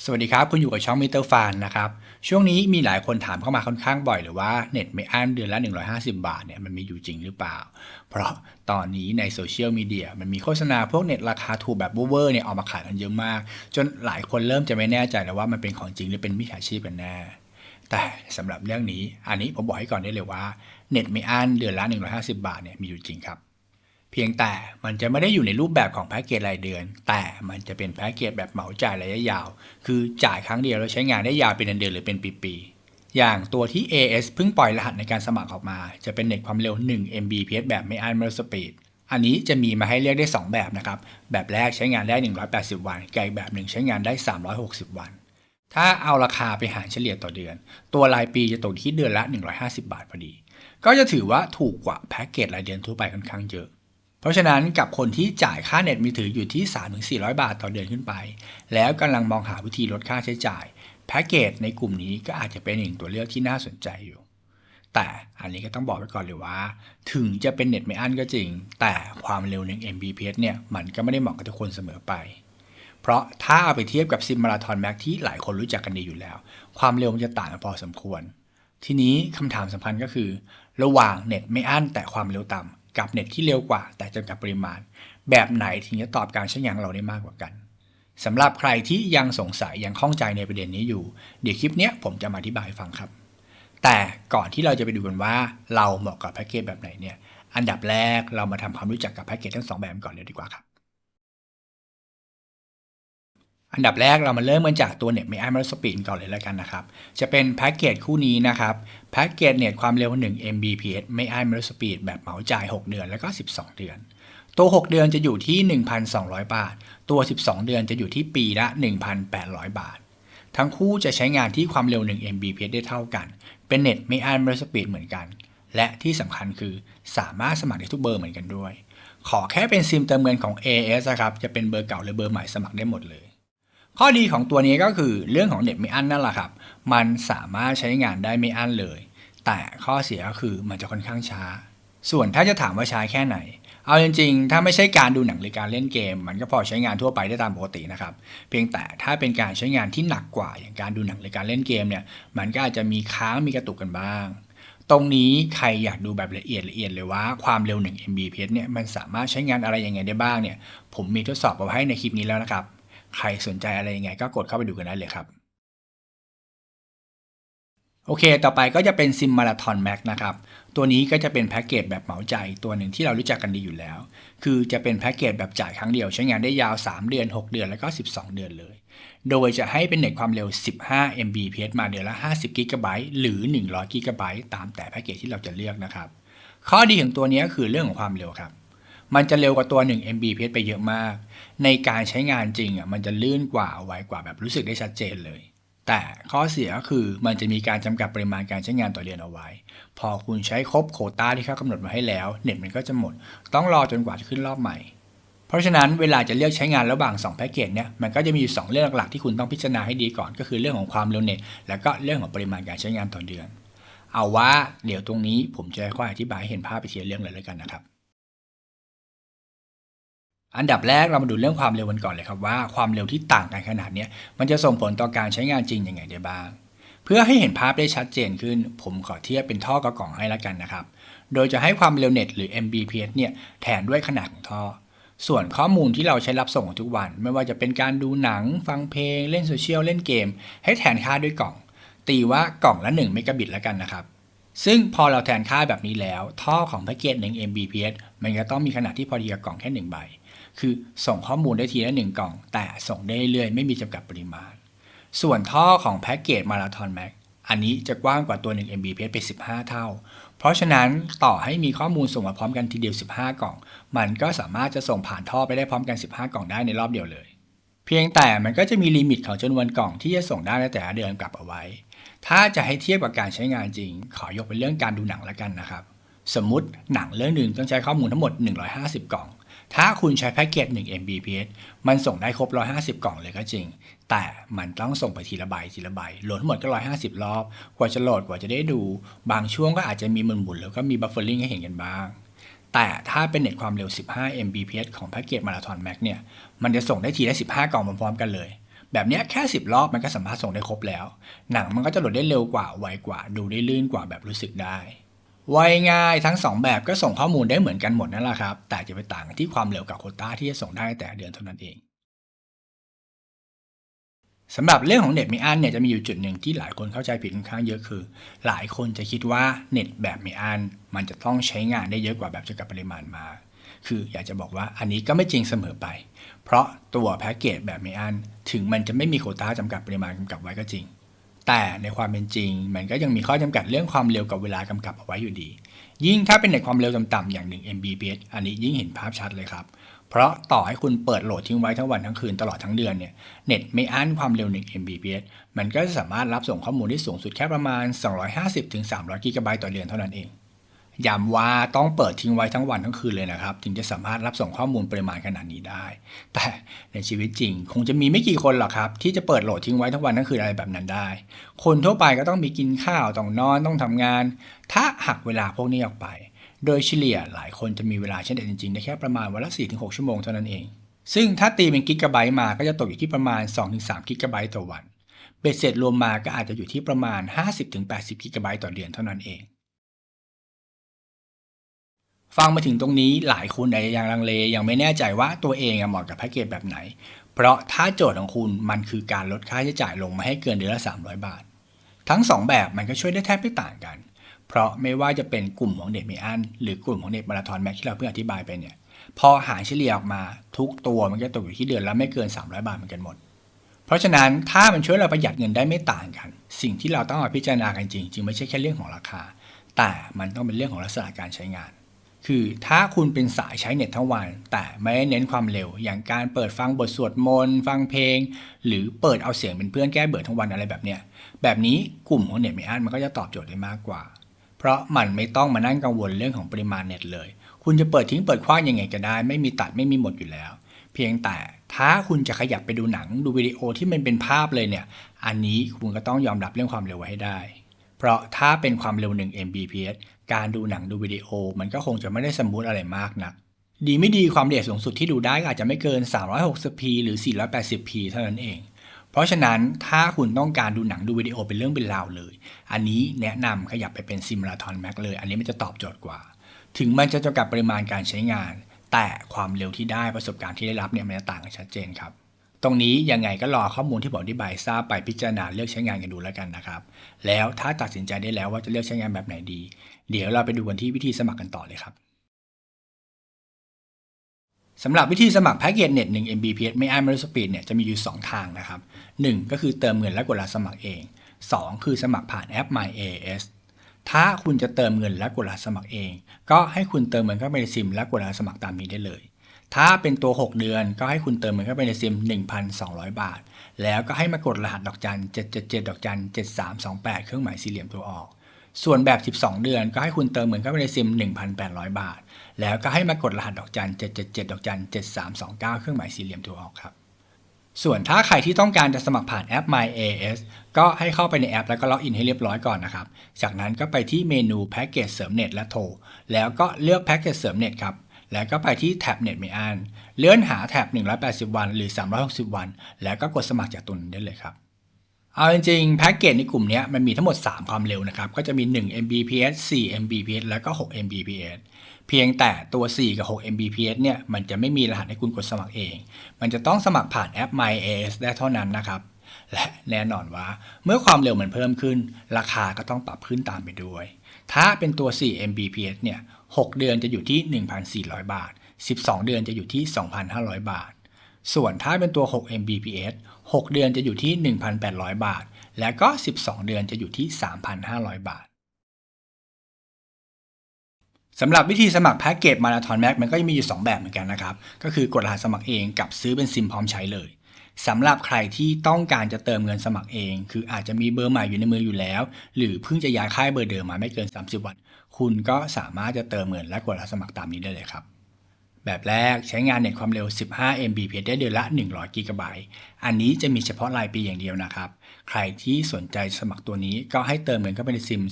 สวัสดีครับคุณอยู่กับช่องมิเตอร์ฟานนะครับช่วงนี้มีหลายคนถามเข้ามาค่อนข้างบ่อยเลยว่าเน็ตไม่อั้นเดือนละ150บาทเนี่ยมันมีอยู่จริงหรือเปล่าเพราะตอนนี้ในโซเชียลมีเดียมันมีโฆษณาพวกเน็ตราคาถูกแบบเวอร์เนี่ยออกมาขายกันเยอะมากจนหลายคนเริ่มจะไม่แน่ใจแล้วว่ามันเป็นของจริงหรือเป็นมิจฉาชีพกันแน่แต่สำหรับเรื่องนี้อันนี้ผมบอกให้ก่อนได้เลยว่าเน็ตไม่อั้นเดือนละ150บาทเนี่ยมีอยู่จริงครับเพียงแต่มันจะไม่ได้อยู่ในรูปแบบของแพ็กเกจรายเดือนแต่มันจะเป็นแพ็กเกจแบบเหมาจ่ายระยะยาวคือจ่ายครั้งเดียวแล้วใช้งานได้ยาวเป็นเดือนหรือเป็นปีๆอย่างตัวที่ AS เพิ่งปล่อยรหัสในการสมัครออกมาจะเป็นเน็ตความเร็ว1 Mbps แบบไม่อั้นไม่ลดสปีดอันนี้จะมีมาให้เลือกได้2แบบนะครับแบบแรกใช้งานได้180วันกับอีกแบบหนึ่งใช้งานได้360วันถ้าเอาราคาไปหารเฉลี่ยต่อเดือนตัวรายปีจะตกที่เดือนละ150บาทพอดีก็จะถือว่าถูกกว่าแพ็กเกจรายเดือนทั่วไปค่อนข้างเยอะเพราะฉะนั้นกับคนที่จ่ายค่าเน็ตมือถืออยู่ที่ 3-400 บาทต่อเดือนขึ้นไปแล้วกำลังมองหาวิธีลดค่าใช้จ่ายแพ็กเกจในกลุ่มนี้ก็อาจจะเป็นหนึ่งตัวเลือกที่น่าสนใจอยู่แต่อันนี้ก็ต้องบอกไว้ก่อนเลยว่าถึงจะเป็นเน็ตไม่อั้นก็จริงแต่ความเร็ว1 Mbps เนี่ยมันก็ไม่ได้เหมาะกับทุกคนเสมอไปเพราะถ้าเอาไปเทียบกับซิมมาราธอนแม็กที่หลายคนรู้จักกันดีอยู่แล้วความเร็วมันจะต่างกันพอสมควรทีนี้คำถามสำคัญก็คือระหว่างเน็ตไม่อั้นแต่ความเร็วต่ำกับเน็ตที่เร็วกว่าแต่จำกัดปริมาณแบบไหนถึงจะตอบการใช้งานของเราได้มากกว่ากันสำหรับใครที่ยังสงสัยยังข้องใจในประเด็นนี้อยู่เดี๋ยวคลิปนี้ผมจะมาอธิบายให้ฟังครับแต่ก่อนที่เราจะไปดูกันว่าเราเหมาะกับแพ็กเกจแบบไหนเนี่ยอันดับแรกเรามาทำความรู้จักกับแพ็กเกจทั้ง2แบบก่อนเลยดีกว่าครับอันดับแรกเรามาเริ่มกันจากตัวเน็ตไม่อั้นไม่ลดสปีดก่อนเลยแล้วกันนะครับจะเป็นแพ็กเกจคู่นี้นะครับแพ็กเกจเน็ตความเร็ว1 Mbps ไม่อั้นไม่ลดสปีดแบบเหมาจ่าย6เดือนแล้วก็12เดือนตัว6เดือนจะอยู่ที่ 1,200 บาทตัว12เดือนจะอยู่ที่ปีละ 1,800 บาททั้งคู่จะใช้งานที่ความเร็ว1 Mbps ได้เท่ากันเป็นเน็ตไม่อั้นไม่ลดสปีดเหมือนกันและที่สำคัญคือสามารถสมัครได้ทุกเบอร์เหมือนกันด้วยขอแค่เป็นซิมเติมเงินของ AS นะครับจะเป็นเบอร์เก่าหรือเบอร์ใหม่สมัครได้หมดเลยข้อดีของตัวนี้ก็คือเรื่องของเน็ตไม่อั้นนั่นแหละครับมันสามารถใช้งานได้ไม่อั้นเลยแต่ข้อเสียก็คือมันจะค่อนข้างช้าส่วนถ้าจะถามว่าช้าแค่ไหนเอาจริงๆถ้าไม่ใช่การดูหนังหรือการเล่นเกมมันก็พอใช้งานทั่วไปได้ตามปกตินะครับเพียงแต่ถ้าเป็นการใช้งานที่หนักกว่าอย่างการดูหนังหรือการเล่นเกมเนี่ยมันก็อาจจะมีค้างมีกระตุกกันบ้างตรงนี้ใครอยากดูแบบละเอียดเลยว่าความเร็ว1 Mbps เนี่ยมันสามารถใช้งานอะไรยังไงได้บ้างเนี่ยผมมีทดสอบเอาไว้ให้ในคลิปนี้แล้วนะครับใครสนใจอะไรยังไงก็กดเข้าไปดูกันได้เลยครับโอเคต่อไปก็จะเป็นซิมมาราธอนแม็กนะครับตัวนี้ก็จะเป็นแพ็กเกจแบบเหมาจ่ายตัวหนึ่งที่เรารู้จักกันดีอยู่แล้วคือจะเป็นแพ็กเกจแบบจ่ายครั้งเดียวใช้งานได้ยาว3เดือน6เดือนแล้วก็12เดือนเลยโดยจะให้เป็นเน็ตความเร็ว15 Mbps มาเดือนละ50 GB หรือ100 GB ตามแต่แพ็กเกจที่เราจะเลือกนะครับข้อดีของตัวนี้คือเรื่องของความเร็วครับมันจะเร็วกว่าตัว1 Mbps ไปเยอะมากในการใช้งานจริงมันจะลื่นกว่าไวกว่าแบบรู้สึกได้ชัดเจนเลยแต่ข้อเสียก็คือมันจะมีการจำกัดปริมาณการใช้งานต่อเดือนเอาไว้พอคุณใช้ครบโควต้าที่เขากำหนดมาให้แล้วเน็ตมันก็จะหมดต้องรอจนกว่าจะขึ้นรอบใหม่เพราะฉะนั้นเวลาจะเลือกใช้งานระหว่าง2แพ็กเกจเนี่ยมันก็จะมีอยู่2เรื่องหลักๆที่คุณต้องพิจารณาให้ดีก่อนก็คือเรื่องของความเร็วเน็ตและก็เรื่องของปริมาณการใช้งานต่อเดือนเอาว่าเดี๋ยวตรงนี้ผมจะค่อยอธิบายให้เห็นภาพไปทีละเรื่องเลยแล้วกันนะครับ อันดับแรกเรามาดูเรื่องความเร็วกันก่อนเลยครับว่าความเร็วที่ต่างกันขนาดนี้มันจะส่งผลต่อการใช้งานจริงยังไงได้บ้างเพื่อให้เห็นภาพได้ชัดเจนขึ้นผมขอเทียบเป็นท่อกับกล่องให้ละกันนะครับโดยจะให้ความเร็วเน็ตหรือ Mbps เนี่ยแทนด้วยขนาดของท่อส่วนข้อมูลที่เราใช้รับส่งทุกวันไม่ว่าจะเป็นการดูหนังฟังเพลงเล่นโซเชียลเล่นเกมให้แทนค่าด้วยกล่องตีว่ากล่องละ1เมกะบิตแล้วกันนะครับซึ่งพอเราแทนค่าแบบนี้แล้วท่อของแพ็กเกจ1 Mbps มันก็ต้องมีขนาดที่พอดีกับกล่องแค่1ใบ คือส่งข้อมูลได้ทีละ1กล่องแต่ส่งได้เรื่อยๆไม่มีจำกัดปริมาณส่วนท่อของแพ็กเกจมาราธอนแม็กอันนี้จะกว้างกว่าตัว1 Mbps ไป15เท่าเพราะฉะนั้นต่อให้มีข้อมูลส่งมาพร้อมกันทีเดียว15กล่องมันก็สามารถจะส่งผ่านท่อไปได้พร้อมกัน15กล่องได้ในรอบเดียวเลยเพียงแต่มันก็จะมีลิมิตของจำนวนกล่องที่จะส่งได้ในแต่ละเดือนกลับเอาไว้ถ้าจะให้เทียบกับการใช้งานจริงขอยกเป็นเรื่องการดูหนังละกันนะครับสมมุติหนังเรื่องหนึ่งต้องใช้ข้อมูลทั้งหมด150กล่อง ถ้าคุณใช้แพ็กเกจ1 Mbps มันส่งได้ครบ150กล่องเลยก็จริงแต่มันต้องส่งไปทีละใบทีละใบโหลดทั้งหมดก็150รอบกว่าจะโหลดกว่าจะได้ดูบางช่วงก็อาจจะมีหมุนๆแล้วก็มีบัฟเฟอริ่งให้เห็นกันบ้างแต่ถ้าเป็นเน็ตความเร็ว15 Mbps ของแพ็กเกจมาราธอนแม็กเนี่ยมันจะส่งได้ทีละ15กล่องพร้อมๆกันเลย แบบเนี้ยแค่10 รอบมันก็สามารถส่งได้ครบแล้วหนังมันก็จะโหลดได้เร็วกว่าไวกว่าดูได้ลื่นกว่าแบบรู้สึกได้ไวง่ายทั้ง2แบบก็ส่งข้อมูลได้เหมือนกันหมดนั่นแหละครับแต่จะไปต่างกันที่ความเร็วกับโควต้าที่จะส่งได้แต่เดือนเท่านั้นเองสำหรับเรื่องของเน็ตไม่อั้นเนี่ยจะมีอยู่จุดหนึ่งที่หลายคนเข้าใจผิดค่อนข้างเยอะคือหลายคนจะคิดว่าเน็ตแบบไม่อั้นมันจะต้องใช้งานได้เยอะกว่าแบบจำกัดปริมาณมาคืออยากจะบอกว่าอันนี้ก็ไม่จริงเสมอไปเพราะตัวแพ็กเกจแบบไม่อั้นถึงมันจะไม่มีโควต้าจำกัดปริมาณกำกับไว้ก็จริงแต่ในความเป็นจริงมันก็ยังมีข้อจำกัดเรื่องความเร็วกับเวลากำกับเอาไว้อยู่ดียิ่งถ้าเป็นเน็ตความเร็วต่ำๆอย่าง1 Mbps อันนี้ยิ่งเห็นภาพชัดเลยครับเพราะต่อให้คุณเปิดโหลดทิ้งไว้ทั้งวันทั้งคืนตลอดทั้งเดือนเนี่ยเน็ตไม่อั้นความเร็ว1 Mbps มันก็จะสามารถรับส่งข้อมูลได้สูงสุดแค่ประมาณ250-300 กิกะไบต์ต่อเดือนเท่านั้นเองย้ำว่าต้องเปิดทิ้งไว้ทั้งวันทั้งคืนเลยนะครับถึงจะสามารถรับส่งข้อมูลปริมาณขนาดนี้ได้แต่ในชีวิตจริงคงจะมีไม่กี่คนหรอกครับที่จะเปิดโหลดทิ้งไว้ทั้งวันทั้งคืนอะไรแบบนั้นได้คนทั่วไปก็ต้องมีกินข้าวต้องนอนต้องทำงานถ้าหักเวลาพวกนี้ออกไปโดยเฉลี่ยหลายคนจะมีเวลาใช้เน็ตจริงๆได้แค่ประมาณวันละ 4-6 ชั่วโมงเท่านั้นเองซึ่งถ้าตีเป็นกิกะไบต์มาก็จะตกอยู่ที่ประมาณ 2-3 กิกะไบต์ต่อวันเบ็ดเสร็จรวมมาก็อาจจะอยู่ที่ประมาณ 50-80 กิกะไบต์ต่อเดือนเท่านั้นเองฟังมาถึงตรงนี้หลายคนอาจจะยังลังเลยังไม่แน่ใจว่าตัวเองเหมาะกับแพ็กเกจแบบไหนเพราะถ้าโจทย์ของคุณมันคือการลดค่าใช้จ่ายลงมาให้เกินเดือนละ300 บาททั้ง2แบบมันก็ช่วยได้แทบไม่ต่างกันเพราะไม่ว่าจะเป็นกลุ่มของเน็ตไม่อั้นหรือกลุ่มของเน็ตมาราธอนแม็กที่เราเพิ่งอธิบายไปเนี่ยพอหารเฉลี่ยออกมาทุกตัวมันก็ตกอยู่ที่เดือนละไม่เกิน300 บาทเหมือนกันหมดเพราะฉะนั้นถ้ามันช่วยเราประหยัดเงินได้ไม่ต่างกันสิ่งที่เราต้องมาพิจารณากันจริงๆไม่ใช่แค่เรื่องของราคาแต่มันต้องเป็นเรื่องของลักษณะการใช้งานคือถ้าคุณเป็นสายใช้เน็ตทั้งวันแต่ไม่เน้นความเร็วอย่างการเปิดฟังบทสวดมนต์ฟังเพลงหรือเปิดเอาเสียงเป็นเพื่อนแก้เบื่อทั้งวันอะไรแบบเนี้ยแบบนี้กลุ่มของเน็ตไม่อั้นมันก็จะตอบโจทย์ได้มากกว่าเพราะมันไม่ต้องมานั่งกังวลเรื่องของปริมาณเน็ตเลยคุณจะเปิดทิ้งเปิดขว้างยังไงก็ได้ไม่มีตัดไม่มีหมดอยู่แล้วเพียงแต่ถ้าคุณจะขยับไปดูหนังดูวิดีโอที่มันเป็นภาพเลยเนี่ยอันนี้คุณก็ต้องยอมรับเรื่องความเร็วไว้ให้ได้เพราะถ้าเป็นความเร็ว1 Mbps การดูหนังดูวิดีโอมันก็คงจะไม่ได้สมูทอะไรมากนักดีไม่ดีความละเอียดสูงสุดที่ดูได้ก็อาจจะไม่เกิน 360p หรือ 480p เท่านั้นเองเพราะฉะนั้นถ้าคุณต้องการดูหนังดูวิดีโอเป็นเรื่องเป็นราวเลยอันนี้แนะนำขยับไปเป็นซิมมาราธอนแม็กเลยอันนี้มันจะตอบโจทย์กว่าถึงมันจะจำกัดปริมาณการใช้งานแต่ความเร็วที่ได้ประสบการณ์ที่ได้รับเนี่ยมันจะต่างกันชัดเจนครับตรงนี้ยังไงก็รอข้อมูลที่ผมอธิบายทราบไปพิจารณาเลือกใช้งานกันดูแล้วกันนะครับแล้วถ้าตัดสินใจได้แล้วว่าจะเลือกใช้งานแบบไหนดีเดี๋ยวเราไปดูกันที่วิธีสมัครกันต่อเลยครับสำหรับวิธีสมัครแพ็กเกจเน็ต1 Mbps ไม่อั้นไม่ลดสปีดเนี่ยจะมีอยู่2ทางนะครับ1ก็คือเติมเงินและกดรหัสสมัครเอง2คือสมัครผ่านแอป My AAS ถ้าคุณจะเติมเงินและกดรหัสสมัครเองก็ให้คุณเติมเงินเข้าไปในซิมและกดรหัสสมัครตามนี้ได้เลยถ้าเป็นตัว6 เดือนก็ให้คุณเติมเงินเข้าไปในซิม 1,200 บาทแล้วก็ให้มากดรหัสดอกจัน777ดอกจัน7328เครื่องหมายสี่เหลี่ยมตัวออกส่วนแบบ12 เดือนก็ให้คุณเติมเงินเข้าไปในซิม 1,800 บาทแล้วก็ให้มากดรหัสดอกจัน777ดอกจัน7329เครื่องหมายสี่เหลี่ยมตัวออกครับส่วนถ้าใครที่ต้องการจะสมัครผ่านแอป My AAS ก็ให้เข้าไปในแอปแล้วก็ล็อกอินให้เรียบร้อยก่อนนะครับจากนั้นก็ไปที่เมนูแพ็กเกจเสริมเน็ตและโทรแล้วก็เลือกแพ็กเกจเสริมเน็ตครับแล้วก็ไปที่แท็บเน็ตไม่อั้นเลื่อนหาแท็บ180 วันหรือ360 วันแล้วก็กดสมัครจากตรงนั้นได้เลยครับเอาจริงๆแพ็กเกจในกลุ่มนี้มันมีทั้งหมด3ความเร็วนะครับก็จะมี1 Mbps 4 Mbps แล้วก็6 Mbps เพียงแต่ตัว4กับ6 Mbps เนี่ยมันจะไม่มีรหัสให้คุณกดสมัครเองมันจะต้องสมัครผ่านแอป My AAS ได้เท่านั้นนะครับและแน่นอนว่าเมื่อความเร็วมันเพิ่มขึ้นราคาก็ต้องปรับขึ้นตามไปด้วยถ้าเป็นตัว4 Mbps เนี่ย6 เดือนจะอยู่ที่ 1,400 บาท12 เดือนจะอยู่ที่ 2,500 บาทส่วนถ้าเป็นตัว6 Mbps 6 เดือนจะอยู่ที่ 1,800 บาทและก็12 เดือนจะอยู่ที่ 3,500 บาทสำหรับวิธีสมัครแพ็กเกจมาราธอนแม็กมันก็จะมีอยู่2แบบเหมือนกันนะครับก็คือกดรหัสสมัครเองกับซื้อเป็นซิมพร้อมใช้เลยสำหรับใครที่ต้องการจะเติมเงินสมัครเองคืออาจจะมีเบอร์ใหม่อยู่ในมืออยู่แล้วหรือเพิ่งจะย้ายค่ายเบอร์เดิมมาไม่เกิน30 วันคุณก็สามารถจะเติมเงินและกดรหัสสมัครตามนี้ได้เลยครับแบบแรกใช้งานเน็ตความเร็ว15 Mbps ได้เดือนละ100 กิกะไบต์อันนี้จะมีเฉพาะรายปีอย่างเดียวนะครับใครที่สนใจสมัครตัวนี้ก็ให้เติมเงินเข้าไปในซิม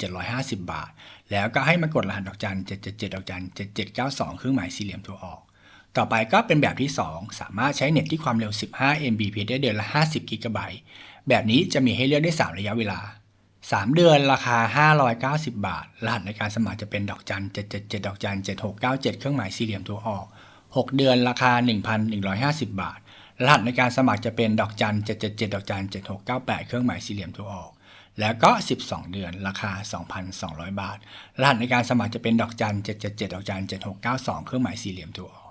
2,750 บาทแล้วก็ให้มากดรหัสดอกจัน777ดอกจัน7792เครื่องหมายสี่เหลี่ยมตัวออก ต่อไปก็เป็นแบบที่ 2 สามารถใช้เน็ตที่ความเร็ว 15 Mbps ได้เดือนละ 50 GB แบบนี้จะมีให้เลือกได้ 3 ระยะเวลา 3 เดือนราคา 590 บาท รหัสในการสมัครจะเป็นดอกจัน777ดอกจัน7697เครื่องหมายสี่เหลี่ยมตัวออก 6 เดือนราคา 1,150 บาท รหัสในการสมัครจะเป็นดอกจัน777ดอกจัน7698เครื่องหมายสี่เหลี่ยมตัวออก แล้วก็ 12 เดือนราคา 2,200 บาท รหัสในการสมัครจะเป็นดอกจัน777ดอกจัน7692เครื่องหมายสี่เหลี่ยมตัวออก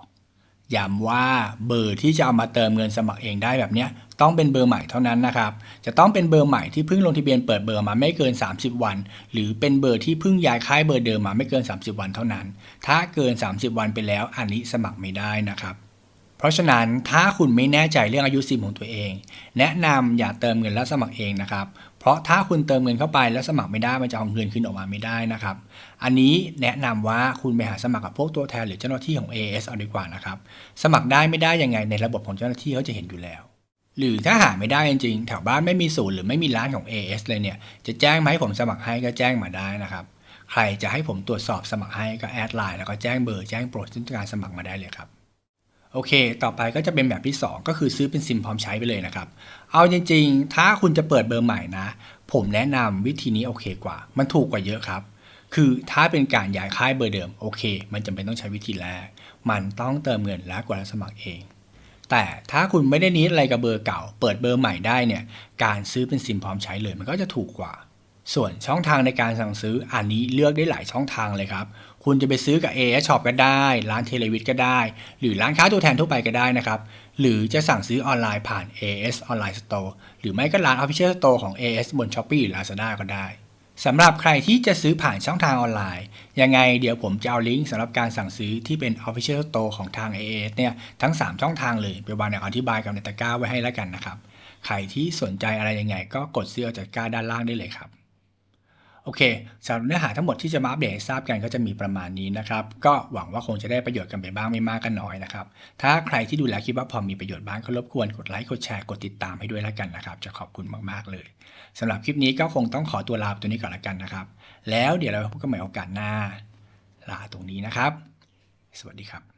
ย้ำว่าเบอร์ที่จะเอามาเติมเงินสมัครเองได้แบบนี้ต้องเป็นเบอร์ใหม่เท่านั้นนะครับจะต้องเป็นเบอร์ใหม่ที่เพิ่งลงทะเบียนเปิดเบอร์มาไม่เกิน30วันหรือเป็นเบอร์ที่เพิ่งย้ายค่ายเบอร์เดิมมาไม่เกิน30วันเท่านั้นถ้าเกิน30วันไปแล้วอันนี้สมัครไม่ได้นะครับเพราะฉะนั้นถ้าคุณไม่แน่ใจเรื่องอายุซิมของตัวเองแนะนำอย่าเติมเงินแล้วสมัครเองนะครับเพราะถ้าคุณเติมเงินเข้าไปแล้วสมัครไม่ได้มันจะเอาเงินคืนออกมาไม่ได้นะครับอันนี้แนะนำว่าคุณไปหาสมัครกับพวกตัวแทนหรือเจ้าหน้าที่ของ AIS เอาดีกว่านะครับสมัครได้ไม่ได้ยังไงในระบบของเจ้าหน้าที่เขาจะเห็นอยู่แล้วหรือถ้าหาไม่ได้จริงๆแถวบ้านไม่มีศูนย์หรือไม่มีร้านของ AIS เลยเนี่ยจะแจ้งมาให้ผมสมัครให้ก็แจ้งมาได้นะครับใครจะให้ผมตรวจสอบสมัครให้ก็แอดไลน์แล้วก็แจ้งเบอร์แจ้งโปรดซึ่งการสมัครมาได้เลยครับโอเคต่อไปก็จะเป็นแบบที่ 2ก็คือซื้อเป็นซิมพร้อมใช้ไปเลยนะครับเอาจริงๆถ้าคุณจะเปิดเบอร์ใหม่นะผมแนะนำวิธีนี้โอเคกว่ามันถูกกว่าเยอะครับคือถ้าเป็นการย้ายค่ายเบอร์เดิมโอเคมันจำเป็นต้องใช้วิธีแรกมันต้องเติมเงินและกว่าจะสมัครเองแต่ถ้าคุณไม่ได้นิดอะไรกับเบอร์เก่าเปิดเบอร์ใหม่ได้เนี่ยการซื้อเป็นซิมพร้อมใช้เลยมันก็จะถูกกว่าส่วนช่องทางในการสั่งซื้ออันนี้เลือกได้หลายช่องทางเลยครับคุณจะไปซื้อกับ AIS Shop ก็ได้ร้านเทเลวิทก็ได้หรือร้านค้าตัวแทนทั่วไปก็ได้นะครับหรือจะสั่งซื้อออนไลน์ผ่าน AIS Online Store หรือไม่ก็ร้าน Official Store ของ AIS บน Shopee หรือ Lazada ก็ได้สำหรับใครที่จะซื้อผ่านช่องทางออนไลน์ยังไงเดี๋ยวผมจะเอาลิงก์สำหรับการสั่งซื้อที่เป็น Official Store ของทาง AIS เนี่ยทั้ง3ช่องทางเลยไปวางในอธิบายกับในตะกร้าไว้ให้แล้วกันนะครับใครที่สนใจอะไรยังไงก็กดซื้อจากตะกร้าด้านล่างได้เลยครับโอเคสำหรับเนื้อหาทั้งหมดที่จะมาอัปเดตให้ทราบกันก็จะมีประมาณนี้นะครับก็หวังว่าคงจะได้ประโยชน์กันไปบ้างไม่มากก็น้อยนะครับถ้าใครที่ดูแล้วคิดว่าพอมีประโยชน์บ้างก็รบกวนกดไลค์กดแชร์กดติดตามให้ด้วยแล้วกันนะครับจะขอบคุณมากๆเลยสำหรับคลิปนี้ก็คงต้องขอตัวลาตัวนี้ก่อนแล้วกันนะครับแล้วเดี๋ยวเราพบกันใหม่โอกาสหน้าลาตรงนี้นะครับสวัสดีครับ